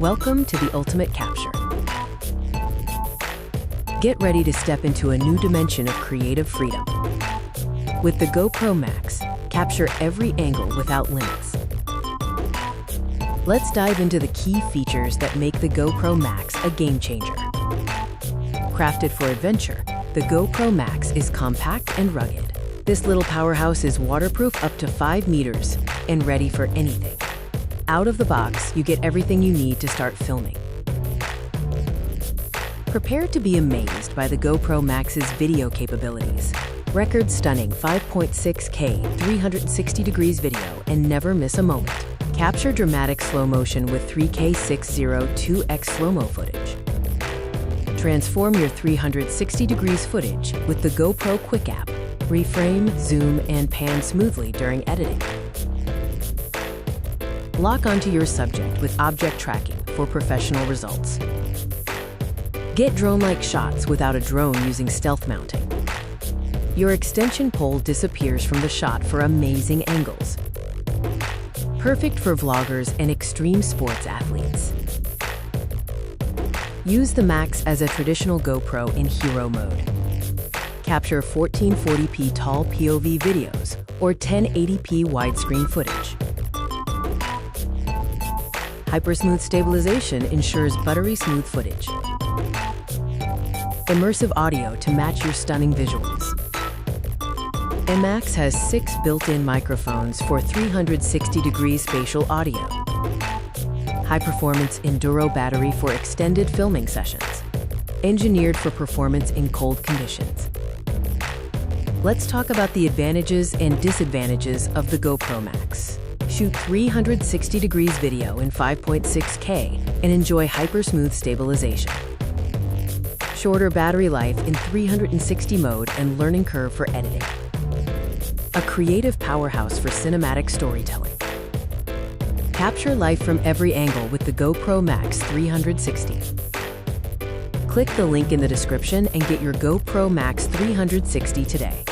Welcome to the ultimate capture. Get ready to step into a new dimension of creative freedom. With the GoPro MAX, capture every angle without limits. Let's dive into the key features that make the GoPro MAX a game changer. Crafted for adventure, the GoPro MAX is compact and rugged. This little powerhouse is waterproof up to 5 meters and ready for anything. Out of the box, you get everything you need to start filming. Prepare to be amazed by the GoPro MAX's video capabilities. Record-stunning 5.6K 360 degrees video and never miss a moment. Capture dramatic slow motion with 3K 60 2x slow-mo footage. Transform your 360 degrees footage with the GoPro Quik App. Reframe, zoom, and pan smoothly during editing. Lock onto your subject with object tracking for professional results. Get drone-like shots without a drone using stealth mounting. Your extension pole disappears from the shot for amazing angles. Perfect for vloggers and extreme sports athletes. Use the Max as a traditional GoPro in hero mode. Capture 1440p tall POV videos or 1080p widescreen footage. HyperSmooth stabilization ensures buttery smooth footage. Immersive audio to match your stunning visuals. MAX has 6 built-in microphones for 360-degree spatial audio. High-performance Enduro Battery for extended filming sessions. Engineered for performance in cold conditions. Let's talk about the advantages and disadvantages of the GoPro MAX. Shoot 360 degrees video in 5.6K and enjoy HyperSmooth stabilization. Shorter battery life in 360 mode and learning curve for editing. A creative powerhouse for cinematic storytelling. Capture life from every angle with the GoPro MAX 360. Click the link in the description and get your GoPro MAX 360 today.